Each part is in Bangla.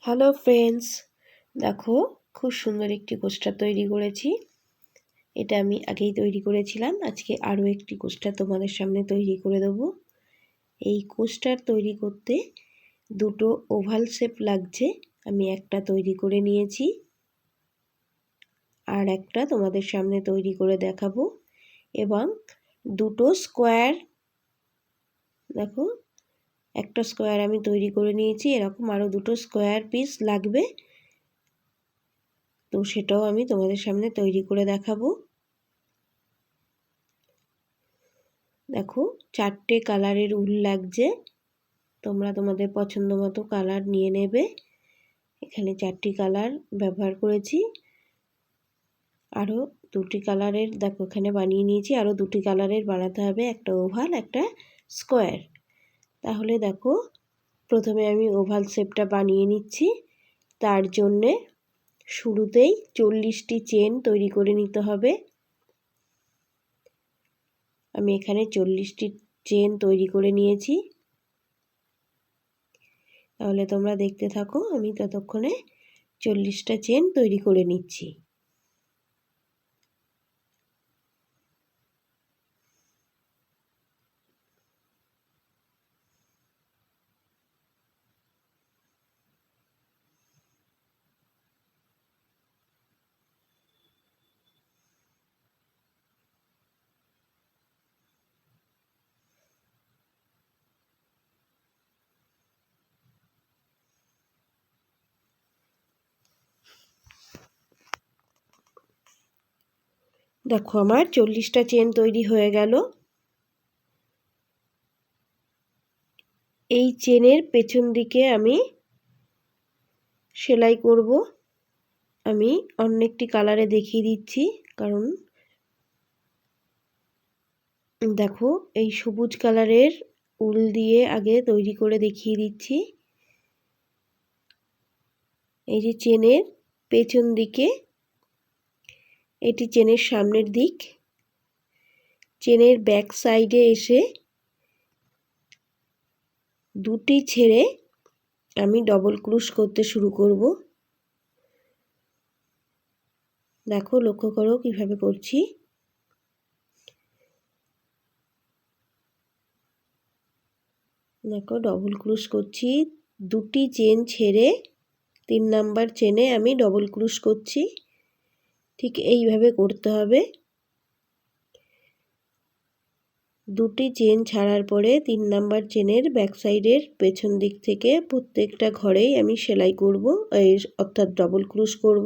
হ্যালো ফ্রেন্ডস, দেখো খুব সুন্দর একটি কোস্টার তৈরি করেছি। এটা আমি আগেই তৈরি করেছিলাম। আজকে আরও একটি কোস্টার তোমাদের সামনে তৈরি করে দেবো। এই কোস্টার তৈরি করতে দুটো ওভাল শেপ লাগছে। আমি একটা তৈরি করে নিয়েছি, আর একটা তোমাদের সামনে তৈরি করে দেখাবো। এবং দুটো স্কোয়ার, দেখো একটা স্কোয়ার আমি তৈরি করে নিয়েছি। এরকম আরও দুটো স্কোয়ার পিস লাগবে, তো সেটাও আমি তোমাদের সামনে তৈরি করে দেখাবো। দেখো চারটে কালারের উল লাগছে, তোমরা তোমাদের পছন্দ মতো কালার নিয়ে নেবে। এখানে চারটি কালার ব্যবহার করেছি, আরও দুটি কালারের দেখো এখানে বানিয়ে নিয়েছি। আরও দুটি কালারের বানাতে হবে, একটা ওভাল একটা স্কোয়ার। তাহলে দেখো প্রথমে আমি ওভাল শেপটা বানিয়ে নিচ্ছি। তার জন্যে শুরুতেই 40টি চেন তৈরি করে নিতে হবে। আমি এখানে 40টি চেন তৈরি করে নিয়েছি। তাহলে তোমরা দেখতে থাকো, আমি ততক্ষণে 40টা চেন তৈরি করে নিচ্ছি। দেখো আমার 40টা চেন তৈরি হয়ে গেল। এই চেনের পেছন দিকে আমি সেলাই করব। আমি অন্য একটি কালারে দেখিয়ে দিচ্ছি, কারণ দেখো এই সবুজ কালারের উল দিয়ে আগে তৈরি করে দেখিয়ে দিচ্ছি। এই যে চেনের পেছন দিকে, এটি চেনের সামনের দিক। চেনের ব্যাক সাইডে এসে দুটি ছেড়ে আমি ডবল ক্রুশ করতে শুরু করব। দেখো লক্ষ্য করো কিভাবে করছি। দেখো ডবল ক্রুশ করছি, দুটি চেন ছেড়ে 3 নাম্বার চেনে আমি ডবল ক্রুশ করছি। ঠিক এইভাবে করতে হবে। দুটি চেন ছাড়ার পরে 3 নাম্বার চেনের ব্যাক সাইডের পেছন দিক থেকে প্রত্যেকটা ঘরেই আমি সেলাই করব, অর্থাৎ ডবল ক্রুশ করব।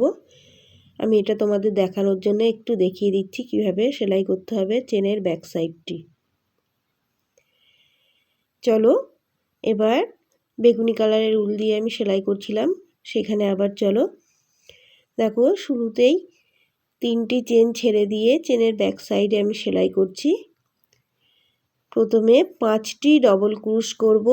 আমি এটা তোমাদের দেখানোর জন্য একটু দেখিয়ে দিচ্ছি কিভাবে সেলাই করতে হবে চেনের ব্যাক সাইডটি। চলো এবার বেগুনি কালারের উল দিয়ে আমি সেলাই করছিলাম, সেখানে আবার চলো। দেখো শুরুতেই 3টি চেন ছেড়ে দিয়ে চেনের ব্যাক সাইডে আমি সেলাই করছি। প্রথমে 5টি ডবল ক্রুশ করব।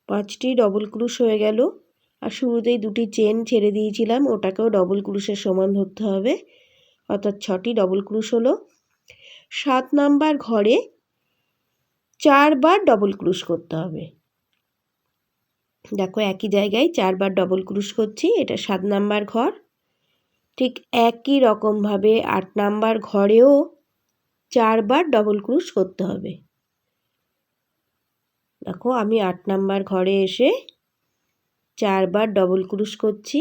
পাঁচটি ডবল ক্রুশ হয়ে গেল। আর শুরুতেই দুটি চেন ছেড়ে দিয়েছিলাম, ওটাকেও ডবল ক্রুশের সমান ধরতে হবে, অর্থাৎ 6টি ডবল ক্রুশ হলো। 7 নাম্বার ঘরে 4 বার ডবল ক্রুশ করতে হবে। দেখো একই জায়গায় 4 বার ডবল ক্রুশ করছি, এটা 7 নাম্বার ঘর। ঠিক একই রকমভাবে 8 নাম্বার ঘরেও 4 বার ডবল ক্রুশ করতে হবে। দেখো আমি 8 নাম্বার ঘরে এসে 4 বার ডবল ক্রুশ করছি।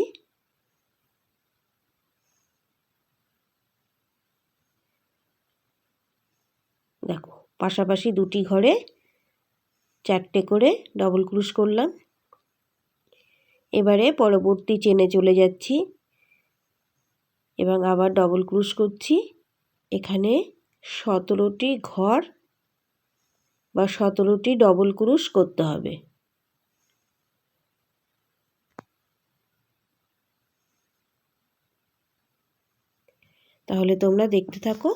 দেখো পাশাপাশি দুটি ঘরে 4টে করে ডবল ক্রুশ করলাম। এবারে পরবর্তী চেনে চলে যাচ্ছি এবং আবার ডবল ক্রুশ করছি। এখানে 17টি ঘর বা 17টি ডবল ক্রুশ করতে হবে। তাহলে তোমরা দেখতে থাকো।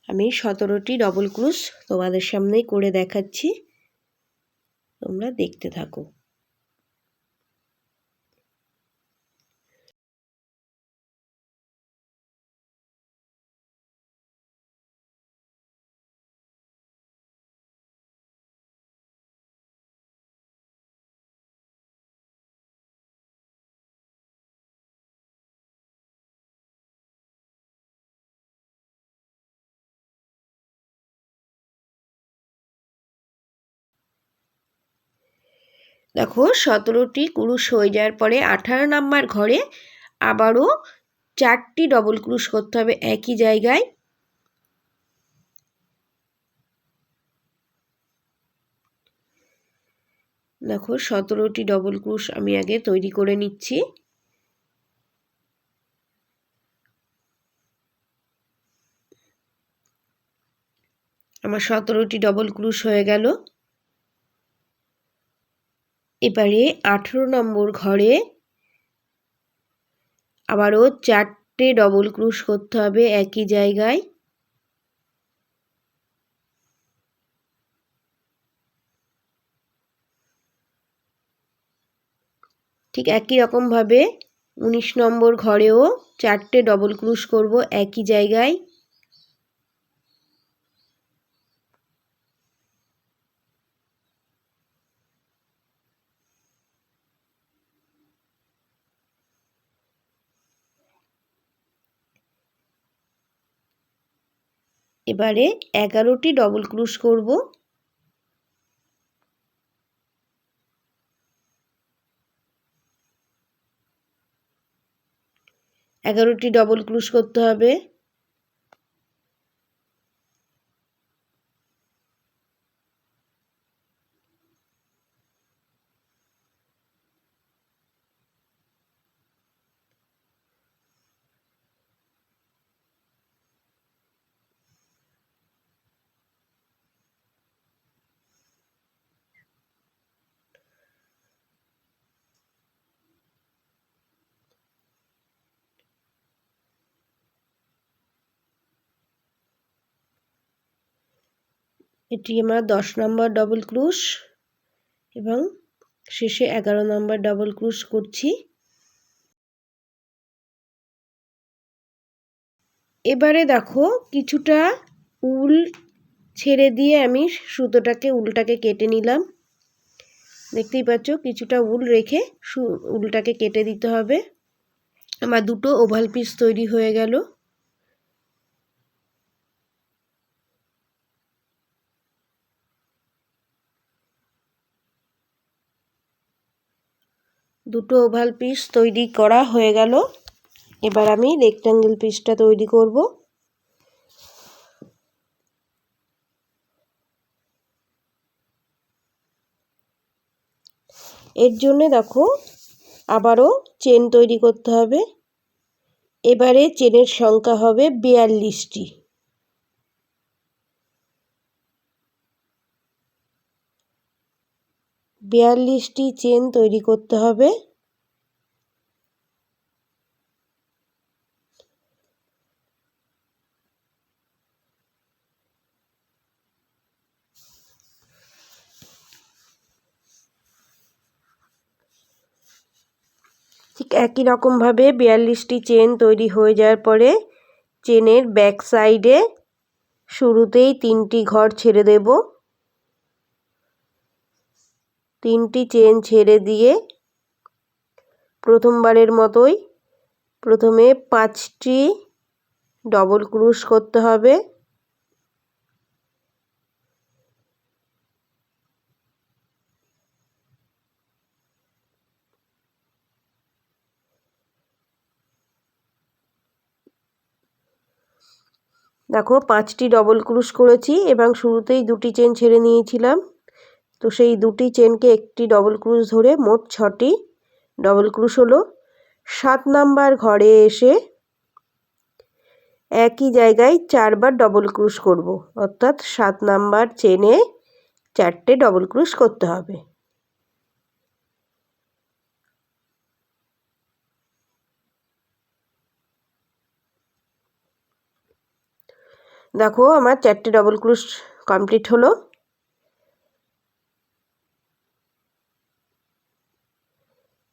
আমি 17টি ডবল ক্রুশ তোমাদের সামনেই করে দেখাচ্ছি, তোমরা দেখতে থাকো। দেখো 17টি ক্রুশ হয়ে যাওয়ার পরে 18 নাম্বার ঘরে আবারও 4টি ডবল ক্রুশ করতে হবে একই জায়গায়। দেখো 17টি ডবল ক্রুশ আমি আগে তৈরি করে নিচ্ছি। আমার 17টি ডবল ক্রুশ হয়ে গেল। এবারে 18 নম্বর ঘরে আবারও 4টে ডবল ক্রুশ করতে হবে একই জায়গায়। ঠিক একই রকমভাবে 19 নম্বর ঘরেও 4টে ডবল ক্রুশ করব একই জায়গায়। এবারে 11টি ডবল ক্রুশ করব। 11টি ডবল ক্রুশ করতে হবে। এটি আমার 10 নম্বর ডবল ক্রুশ এবং শেষে 11 নম্বর ডবল ক্রুশ করছি। এবারে দেখো কিছুটা উল ছেড়ে দিয়ে আমি সুতোটাকে উলটাকে কেটে নিলাম। দেখতেই পাচ্ছ কিছুটা উল রেখে উলটাকে কেটে দিতে হবে। আমার দুটো ওভাল পিস তৈরি হয়ে গেল। দুটো ওভাল পিস তৈরি করা হয়ে গেল। এবার আমি রেক্ট্যাঙ্গেল পিসটা তৈরি করব। এর জন্য দেখো আবারও চেন তৈরি করতে হবে। এবারে চেনের সংখ্যা হবে 42টি। 42টি চেন তৈরি করতে হবে। ঠিক একই রকমভাবে 42টি চেন তৈরি হয়ে যাওয়ার পরে চেনের ব্যাক সাইডে শুরুতেই 3টি ঘর ছেড়ে দেব। 3টি চেন ছেড়ে দিয়ে প্রথমবারের মতোই প্রথমে 5টি ডবল ক্রুশ করতে হবে। দেখো 5টি ডবল ক্রুশ করেছি এবং শুরুতেই 2টি চেন ছেড়ে নিয়েছিলাম, তো সেই 2টি চেনকে একটি ডবল ক্রুশ ধরে মোট 6টি ডবল ক্রুশ হলো। 7 নাম্বার ঘরে এসে একই জায়গায় 4বার ডবল ক্রুশ করব, অর্থাৎ 7 নাম্বার চেনে 4টে ডবল ক্রুশ করতে হবে। দেখো আমার 4টে ডবল ক্রোশ কমপ্লিট হলো।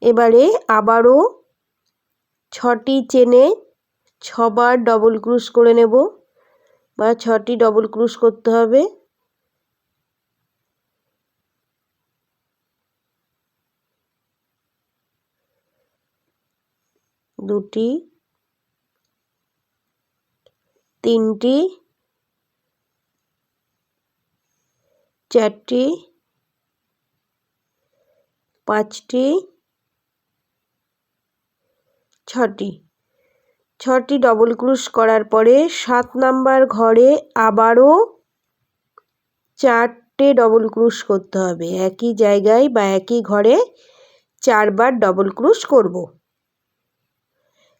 এবারে আবারও 6টি চেনে 6বার ডবল ক্রোশ করে নেব, বা 6টি ডবল ক্রোশ করতে হবে। দুটি, তিনটি, চারটি, পাঁচটি, 6টি ডবল ক্রোশ করার পরে 7 নাম্বার ঘরে আবারও 4টে ডবল ক্রোশ করতে হবে। একই জায়গায় বা একই ঘরে 4বার ডবল ক্রোশ করব।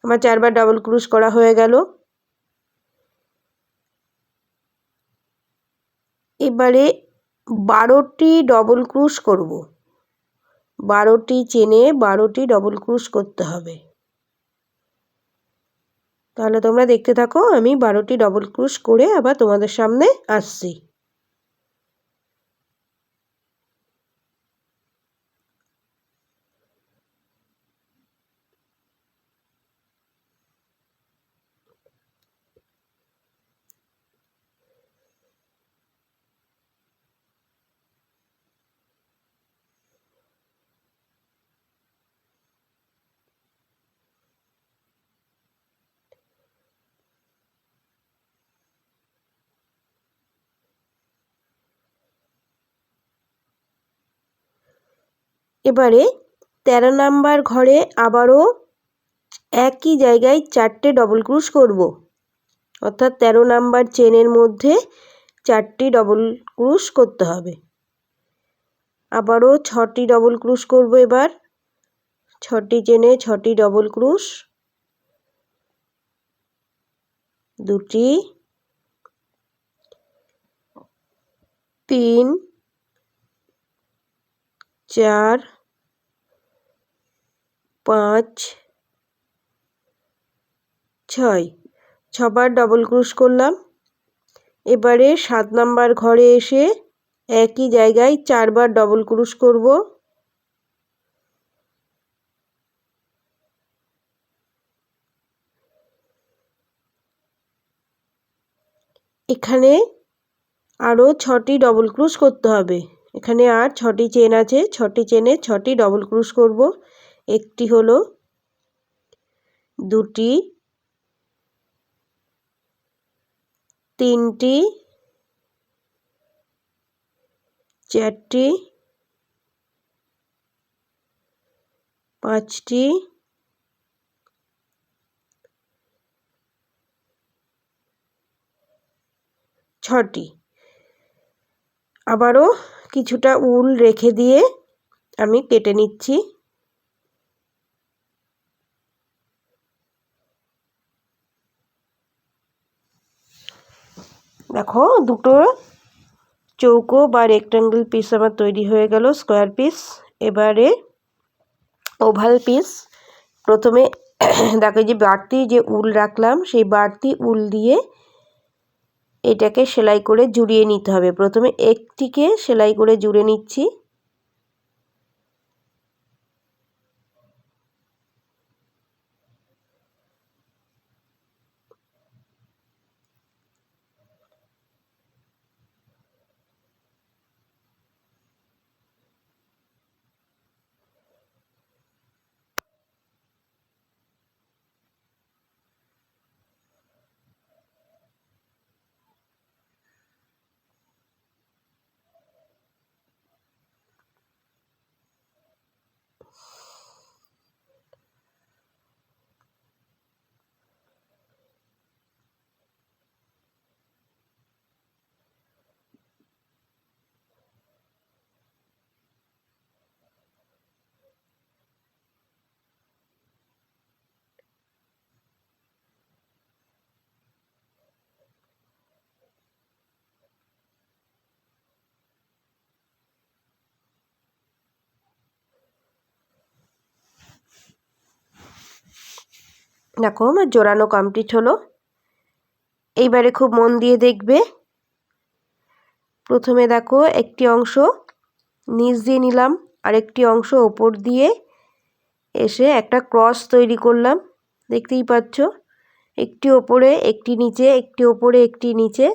আমার 4বার ডবল ক্রোশ করা হয়ে গেল। এবারে 12টি ডবল ক্রোশ করব। 12টি চেনে 12টি ডবল ক্রোশ করতে হবে। তাহলে তোমরা দেখতে থাকো, আমি 12টি ডবল ক্রোশ করে আবার তোমাদের সামনে আসছি। এবারে 13 নাম্বার ঘরে আবারও একই জায়গায় 4টে ডবল ক্রোশ করব। অর্থাৎ 13 নাম্বার চেনের মধ্যে 4টি ডবল ক্রোশ করতে হবে। আবারও 6টি ডবল ক্রোশ করব। এবার 6টি চেনে 6টি ডবল ক্রোশ, দুটি, 3, 4, 5, 6, 6বার ডবল ক্রোশ করলাম। এবারে 7 নাম্বার ঘরে এসে একই জায়গায় 4বার ডবল ক্রোশ করব। এখানে আরও 6টি ডবল ক্রোশ করতে হবে। এখানে আর 6টি চেন আছে, 6টি চেনে 6টি ডবল ক্রোশ করব। একটি হলো, দুটি, তিনটি, চারটি, পাঁচটি, ছটি। আবারও কিছুটা উল রেখে দিয়ে আমি কেটে নিচ্ছি। দেখো দুটো চৌকো বা রেক্ট্যাঙ্গেল পিস আমার তৈরি হয়ে গেল, স্কোয়ার পিস। এবারে ওভাল পিস। প্রথমে দেখো যে বাড়তি যে উল রাখলাম, সেই বাড়তি উল দিয়ে এটাকে সেলাই করে জুড়িয়ে নিতে হবে। প্রথমে একটিকে সেলাই করে জুড়ে নিচ্ছি। দেখো আমার জোড়ানো কমপ্লিট হলো। এইবারে খুব মন দিয়ে দেখবে। প্রথমে দেখো একটি অংশ নিচ দিয়ে নিলাম, আরেকটি অংশ ওপর দিয়ে এসে একটা ক্রস তৈরি করলাম, দেখতেই পাচ্ছ। একটি ওপরে একটি নিচে, একটি ওপরে একটি নিচে।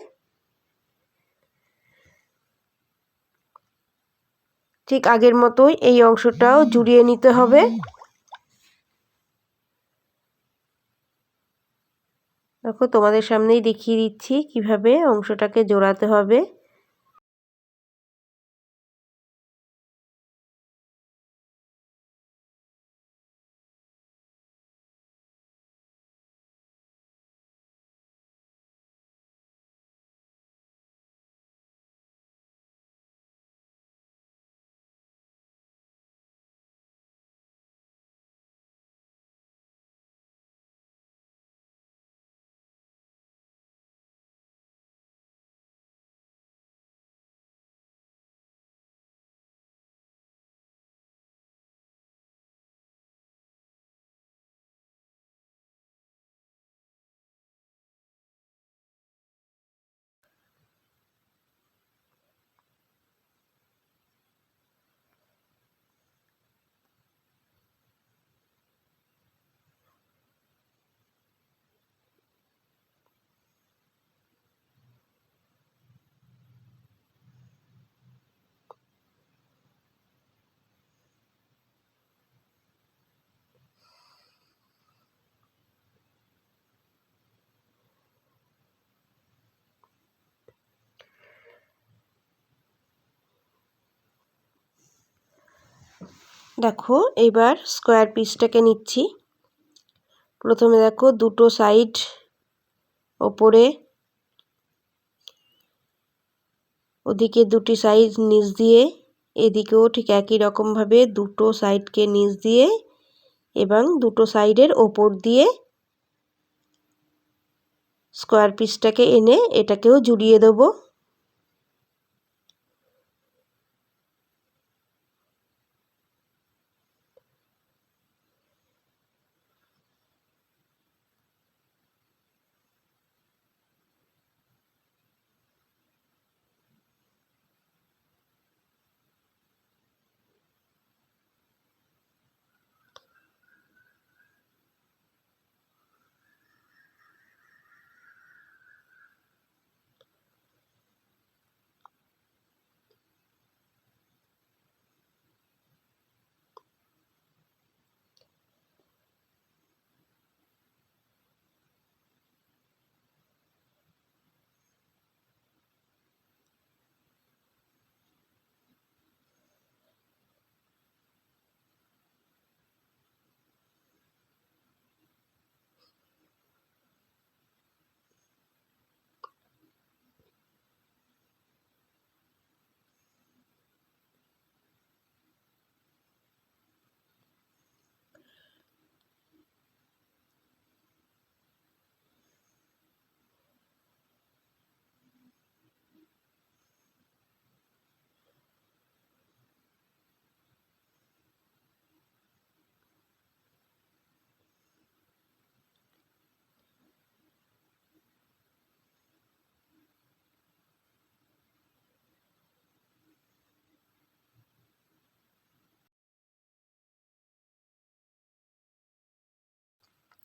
ঠিক আগের মতোই এই অংশটাও জুড়িয়ে নিতে হবে। দেখো তোমাদের সামনেই দেখিয়ে দিচ্ছি কিভাবে অংশটাকে জোড়াতে হবে। দেখো এবার স্কোয়ার পিসটাকে নিচ্ছি। প্রথমে দেখো দুটো সাইড ওপরে, ওদিকে দুটি সাইড নিচ দিয়ে, এদিকেও ঠিক একই রকমভাবে দুটো সাইডকে নিচ দিয়ে এবং দুটো সাইডের ওপর দিয়ে স্কোয়ার পিসটাকে এনে এটাকেও জুড়িয়ে দেবো।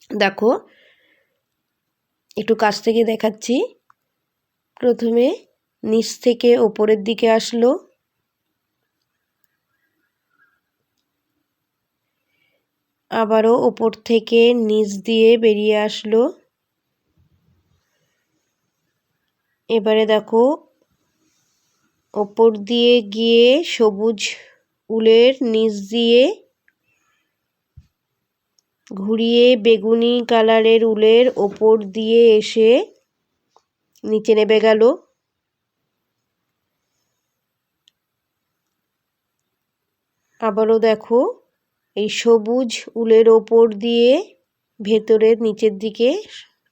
দেখো একটু কাছ থেকে দেখাচ্ছি। প্রথমে নিচ থেকে ওপরের দিকে আসলো, আবারও ওপর থেকে নিচ দিয়ে বেরিয়ে আসলো। এবারে দেখো ওপর দিয়ে গিয়ে সবুজ উলের নিচ দিয়ে ঘুরিয়ে বেগুনি কালারের উলের ওপর দিয়ে এসে নিচে নেমে গেল। আবারও দেখো এই সবুজ উলের ওপর দিয়ে ভেতরের নিচের দিকে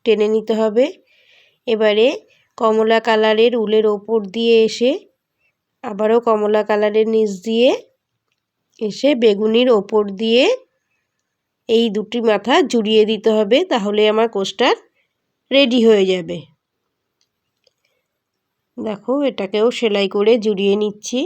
টেনে নিতে হবে। এবারে কমলা কালারের উলের ওপর দিয়ে এসে আবারও কমলা কালারের নিচ দিয়ে এসে বেগুনির ওপর দিয়ে এই দুটি মাথা জুড়িয়ে দিতে হবে, তাহলে আমার কোস্টার রেডি হয়ে যাবে। দেখো এটাকেও সেলাই করে জুড়িয়ে নিচ্ছি।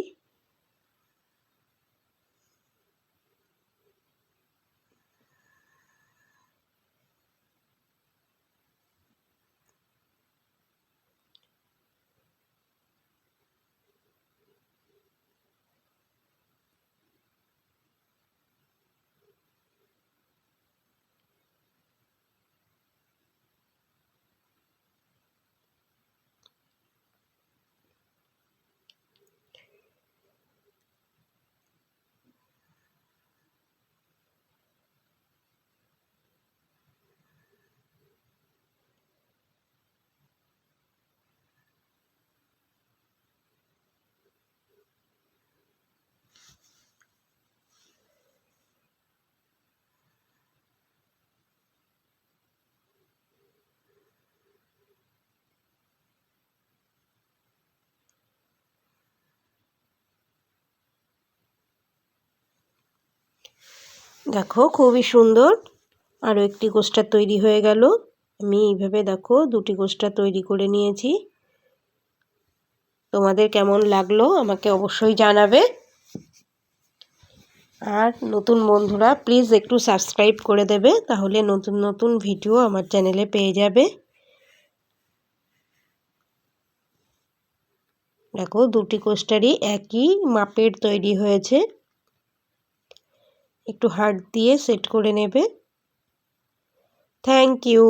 দেখো খুবই সুন্দর আরও একটি কোস্টার তৈরি হয়ে গেল। আমি এইভাবে দেখো দুটি কোস্টার তৈরি করে নিয়েছি। তোমাদের কেমন লাগলো আমাকে অবশ্যই জানাবে। আর নতুন বন্ধুরা প্লিজ একটু সাবস্ক্রাইব করে দেবে, তাহলে নতুন নতুন ভিডিও আমার চ্যানেলে পেয়ে যাবে। দেখো দুটি কোস্টারই একই মাপের তৈরি হয়েছে। একটু হাত দিয়ে সেট করে নেবে। Thank you.